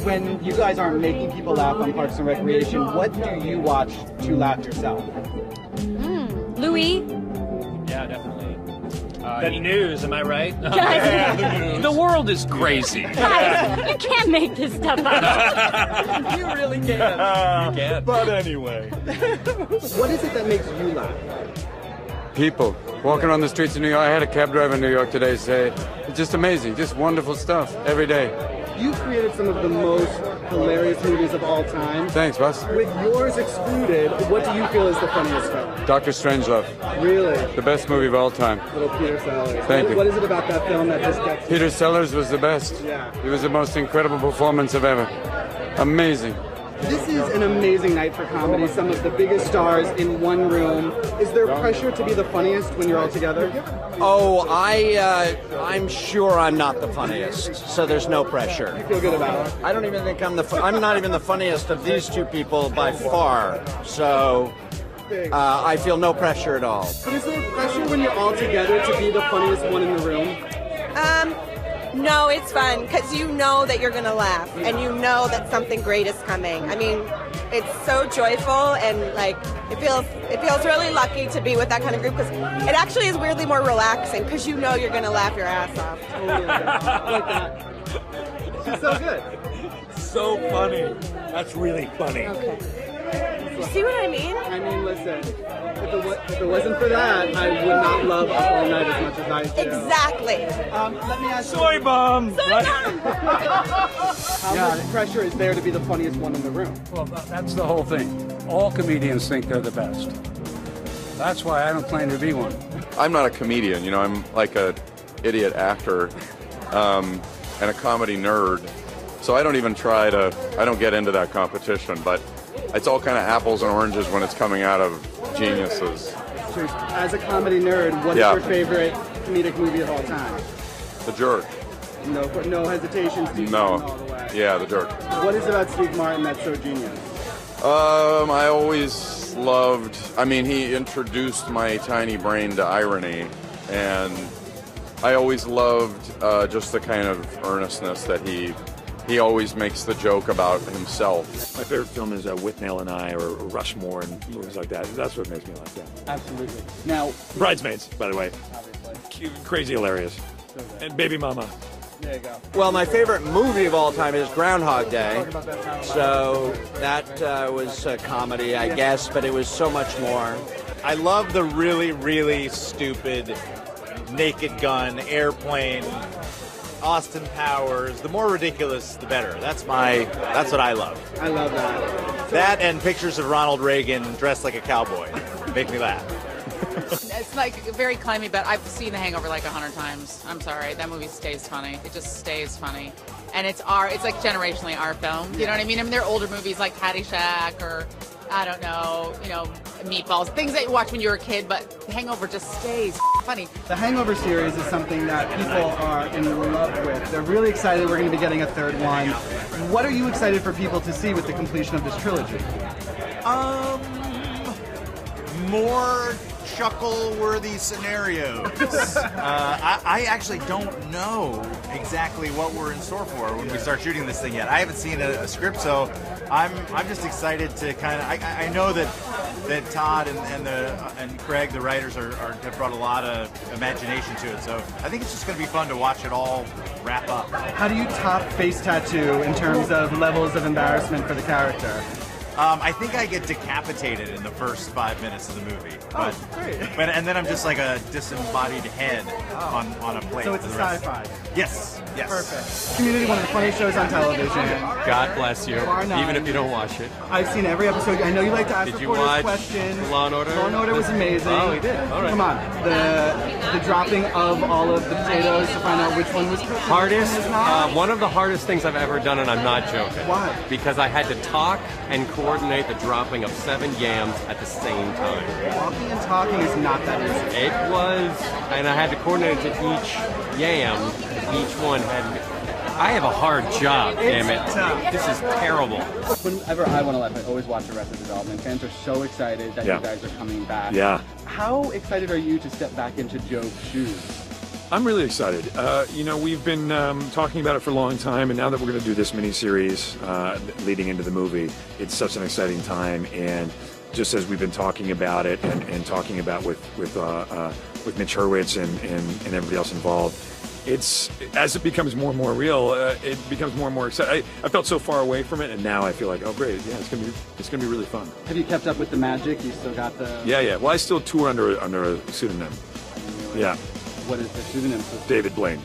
when you guys aren't making people laugh on Parks and Recreation, what do you watch to laugh yourself? Louis? Yeah, definitely. The news, am I right? Guys, the world is crazy. guys, you can't make this stuff up. You really can. You can. But anyway. What is it that makes you laugh? People walking on the streets of New York. I had a cab driver in New York today say, it's just amazing, just wonderful stuff every day. You've created some of the most hilarious movies of all time. Thanks, boss. With yours excluded, what do you feel is the funniest film? Dr. Strangelove, Really? the best movie of all time. Little Peter Sellers. Thank you. What is it about that film that just gets you? Peter Sellers was the best. Yeah. It was the most incredible performance of ever. Amazing. This is an amazing night for comedy. Some of the biggest stars in one room. Is there pressure to be the funniest when you're all together? Oh, I'm sure I'm not the funniest, so there's no pressure. You feel good about it? I don't even think I'm not even the funniest of these two people by far, so I feel no pressure at all. But is there pressure when you're all together to be the funniest one in the room? No, it's fun because you know that you're going to laugh and you know that something great is coming. I mean, it's so joyful and like it feels really lucky to be with that kind of group because it actually is weirdly more relaxing because you know you're going to laugh your ass off. Totally. I like that. She's so good. So funny. That's really funny. Okay. You see what I mean? I mean, listen, if it wasn't for that, I would not love Up All Night as much as I do. Exactly. Let me ask you, Soy bomb! how much pressure is there to be the funniest one in the room? Well, that's the whole thing. All comedians think they're the best. That's why I don't claim to be one. I'm not a comedian, you know, I'm like a idiot actor and a comedy nerd. So I don't even I don't get into that competition, but it's all kind of apples and oranges when it's coming out of geniuses. So, as a comedy nerd, what is your favorite comedic movie of all time? The Jerk. No hesitation, Steve No. Martin all the way. Yeah, The Jerk. What is it about Steve Martin that's so genius? I always loved, I mean, he introduced my tiny brain to irony, and I always loved just the kind of earnestness that he always makes the joke about himself. My favorite film is Withnail and I, or Rushmore, and movies like that. That's what makes me laugh. Yeah. Absolutely. Now, Bridesmaids, by the way. Crazy hilarious. And Baby Mama. there you go. Well, my favorite movie of all time is Groundhog Day, so that was a comedy, I guess, but it was so much more. I love the really, really stupid Naked Gun, Airplane, Austin Powers. The more ridiculous, the better. That's what I love. I love that. That and pictures of Ronald Reagan dressed like a cowboy make me laugh. It's like very climby, but I've seen The Hangover like 100 times. I'm sorry, that movie stays funny. It just stays funny, and it's like generationally our film. You know what I mean? I mean, there are older movies like Caddyshack or I don't know, Meatballs, things that you watch when you were a kid, but The Hangover just stays funny. The Hangover series is something that people are in love with. They're really excited we're going to be getting a third one. What are you excited for people to see with the completion of this trilogy? More chuckle-worthy scenarios. I actually don't know exactly what we're in store for when we start shooting this thing yet. I haven't seen a script, so I'm just excited to kind of. I know that Todd and Craig, the writers, have brought a lot of imagination to it. So I think it's just going to be fun to watch it all wrap up. How do you top Face Tattoo in terms of levels of embarrassment for the character? I think I get decapitated in the first 5 minutes of the movie. Great. And then I'm just like a disembodied head on a plate. So it's a sci-fi. Yes. Perfect. Community, one of the funniest shows on television. God bless you, Bar none. even if you don't watch it. I've seen every episode. I know you like to ask Did you reporters watch questions. Law and Order? Law and Order was amazing. Oh, we did. All right. Come on. The dropping of all of the potatoes to find out which one was cooked. Hardest, and which one was not. one of the hardest things I've ever done, and I'm not joking. Why? Because I had to talk and coordinate the dropping of 7 yams at the same time. Walking and talking is not that easy. It was, and I had to coordinate to each yam. Each one had. I have a hard job, damn it. tough. This is terrible. Whenever I want to laugh, I always watch Arrested Development. Fans are so excited that Yeah. you guys are coming back. Yeah. How excited are you to step back into Joe's shoes? I'm really excited. We've been talking about it for a long time, and now that we're going to do this miniseries leading into the movie, it's such an exciting time. And just as we've been talking about it and talking about with Mitch Hurwitz and everybody else involved, as it becomes more and more real, it becomes more and more exciting. I felt so far away from it, and now I feel like, oh great, yeah, it's gonna be really fun. Have you kept up with the magic? You still got the... Yeah. Well, I still tour under a pseudonym. Yeah. What is the pseudonym? David Blaine.